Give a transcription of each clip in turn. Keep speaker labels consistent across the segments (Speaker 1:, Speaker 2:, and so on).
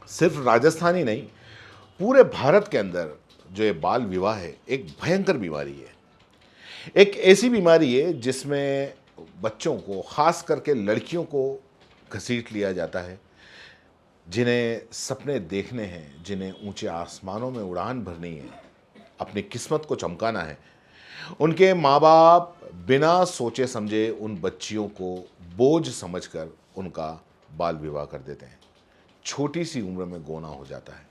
Speaker 1: सिर्फ राजस्थान ही नहीं, पूरे भारत के अंदर जो ये बाल विवाह है एक भयंकर बीमारी है। एक ऐसी बीमारी है जिसमें बच्चों को, खास करके लड़कियों को घसीट लिया जाता है, जिन्हें सपने देखने हैं, जिन्हें ऊंचे आसमानों में उड़ान भरनी है, अपनी किस्मत को चमकाना है। उनके माँ बाप बिना सोचे समझे उन बच्चियों को बोझ समझकर उनका बाल विवाह कर देते हैं। छोटी सी उम्र में गोना हो जाता है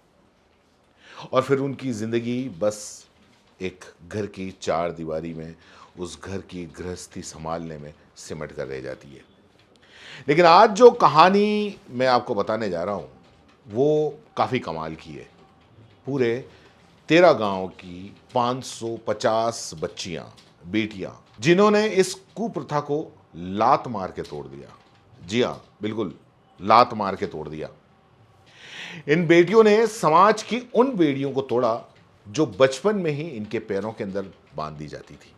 Speaker 1: और फिर उनकी ज़िंदगी बस एक घर की चार दीवारी में, उस घर की गृहस्थी संभालने में सिमट कर रह जाती है। लेकिन आज जो कहानी मैं आपको बताने जा रहा हूँ वो काफ़ी कमाल की है। पूरे 13 गांव की 550 बच्चियां, बेटियां, जिन्होंने इस कुप्रथा को लात मार के तोड़ दिया। जी हाँ, बिल्कुल, लात मार के तोड़ दिया। इन बेटियों ने समाज की उन बेड़ियों को तोड़ा जो बचपन में ही इनके पैरों के अंदर बांध दी जाती थी।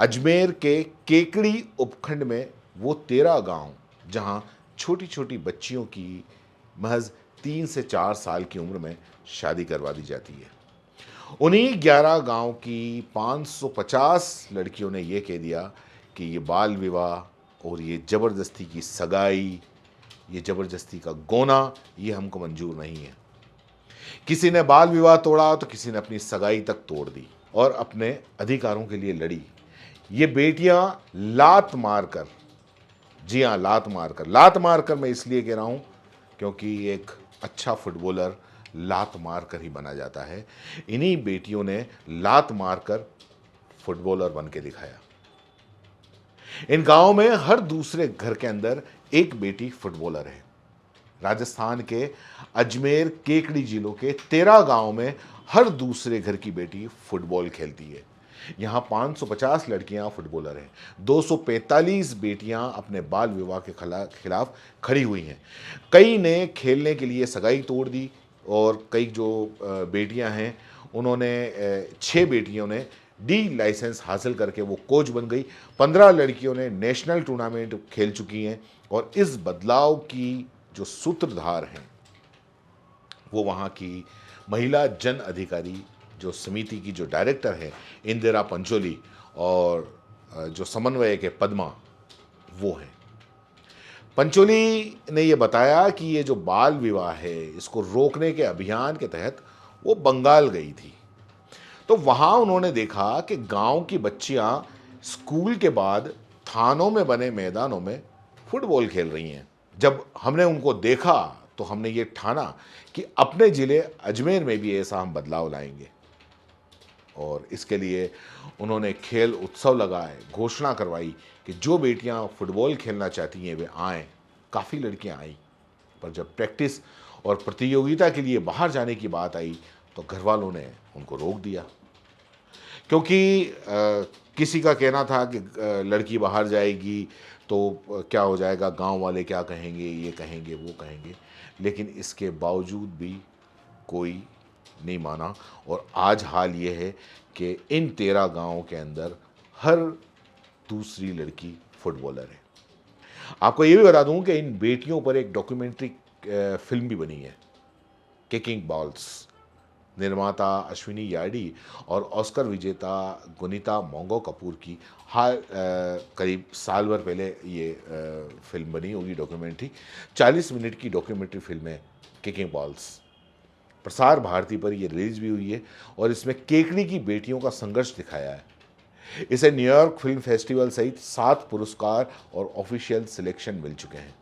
Speaker 1: अजमेर के केकड़ी उपखंड में वो 13 गांव, जहां छोटी छोटी बच्चियों की महज 3 से 4 साल की उम्र में शादी करवा दी जाती है, उन्हीं 11 गांव की 550 लड़कियों ने यह कह दिया कि ये बाल विवाह और ये जबरदस्ती की सगाई, ये जबरदस्ती का गोना, ये हमको मंजूर नहीं है। किसी ने बाल विवाह तोड़ा तो किसी ने अपनी सगाई तक तोड़ दी और अपने अधिकारों के लिए लड़ी। ये बेटियां लात मारकर, जी हाँ, लात मारकर मैं इसलिए कह रहा हूं क्योंकि एक अच्छा फुटबॉलर लात मारकर ही बना जाता है। इन्हीं बेटियों ने लात मारकर फुटबॉलर बन के दिखाया। इन गांवों में हर दूसरे घर के अंदर एक बेटी फुटबॉलर है। राजस्थान के अजमेर केकड़ी जिलों के 13 गांवों में हर दूसरे घर की बेटी फुटबॉल खेलती है। यहां 550 लड़कियां फुटबॉलर हैं। 245 बेटियां अपने बाल विवाह के खिलाफ खड़ी हुई हैं। कई ने खेलने के लिए सगाई तोड़ दी और कई जो बेटियां हैं उन्होंने 6 बेटियों ने डी लाइसेंस हासिल करके वो कोच बन गई। 15 लड़कियों ने नेशनल टूर्नामेंट खेल चुकी हैं और इस बदलाव की जो सूत्रधार हैं वो वहाँ की महिला जन अधिकारी जो समिति की जो डायरेक्टर है इंदिरा पंचोली, और जो समन्वयक है पद्मा, वो हैं। पंचोली ने ये बताया कि ये जो बाल विवाह है इसको रोकने के अभियान के तहत वो बंगाल गई थी। तो वहाँ उन्होंने देखा कि गांव की बच्चियां स्कूल के बाद थानों में बने मैदानों में फुटबॉल खेल रही हैं। जब हमने उनको देखा तो हमने ये ठाना कि अपने ज़िले अजमेर में भी ऐसा हम बदलाव लाएंगे, और इसके लिए उन्होंने खेल उत्सव लगाए, घोषणा करवाई कि जो बेटियां फुटबॉल खेलना चाहती हैं वे आएँ। काफ़ी लड़कियां आईं, पर जब प्रैक्टिस और प्रतियोगिता के लिए बाहर जाने की बात आई तो घर वालों ने उनको रोक दिया, क्योंकि किसी का कहना था कि लड़की बाहर जाएगी तो क्या हो जाएगा, गांव वाले क्या कहेंगे, ये कहेंगे, वो कहेंगे। लेकिन इसके बावजूद भी कोई नहीं माना और आज हाल ये है कि इन 13 गांवों के अंदर हर दूसरी लड़की फुटबॉलर है। आपको ये भी बता दूं कि इन बेटियों पर एक डॉक्यूमेंट्री फिल्म भी बनी है, किकिंग बॉल्स। निर्माता अश्विनी याडी और ऑस्कर विजेता गुनीता मोंगो कपूर की हाल करीब साल भर पहले ये फिल्म बनी होगी, डॉक्यूमेंट्री। 40 मिनट की डॉक्यूमेंट्री फिल्म है किकिंग बॉल्स। प्रसार भारती पर ये रिलीज भी हुई है और इसमें केकड़ी की बेटियों का संघर्ष दिखाया है। इसे न्यूयॉर्क फिल्म फेस्टिवल सहित 7 पुरस्कार और ऑफिशियल सिलेक्शन मिल चुके हैं।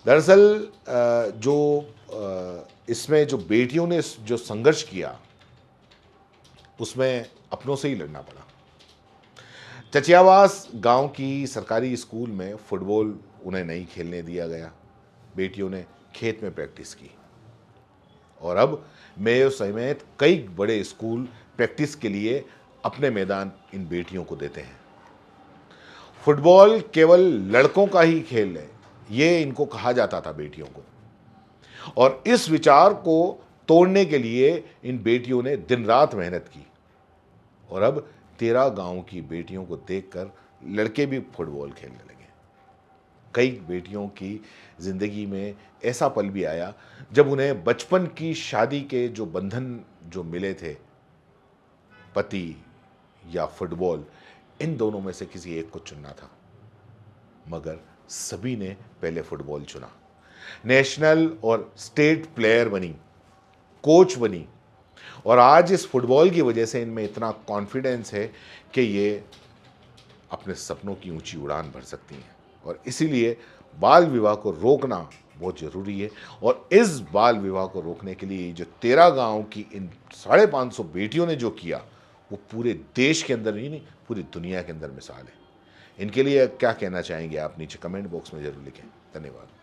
Speaker 1: दरअसल इसमें जो बेटियों ने जो संघर्ष किया उसमें अपनों से ही लड़ना पड़ा। चचियावास गांव की सरकारी स्कूल में फुटबॉल उन्हें नहीं खेलने दिया गया। बेटियों ने खेत में प्रैक्टिस की और अब मेयो समेत कई बड़े स्कूल प्रैक्टिस के लिए अपने मैदान इन बेटियों को देते हैं। फुटबॉल केवल लड़कों का ही खेल है, ये इनको कहा जाता था बेटियों को, और इस विचार को तोड़ने के लिए इन बेटियों ने दिन रात मेहनत की और अब 13 गांव की बेटियों को देखकर लड़के भी फुटबॉल खेलने लगे। कई बेटियों की ज़िंदगी में ऐसा पल भी आया जब उन्हें बचपन की शादी के जो बंधन जो मिले थे, पति या फुटबॉल, इन दोनों में से किसी एक को चुनना था, मगर सभी ने पहले फुटबॉल चुना। नेशनल और स्टेट प्लेयर बनी, कोच बनी, और आज इस फुटबॉल की वजह से इनमें इतना कॉन्फिडेंस है कि ये अपने सपनों की ऊंची उड़ान भर सकती हैं। और इसीलिए बाल विवाह को रोकना बहुत ज़रूरी है। और इस बाल विवाह को रोकने के लिए जो 13 गांव की इन 550 बेटियों ने जो किया, वो पूरे देश के अंदर ही नहीं, पूरी दुनिया के अंदर मिसाल है। इनके लिए क्या कहना चाहेंगे आप? नीचे कमेंट बॉक्स में ज़रूर लिखें। धन्यवाद।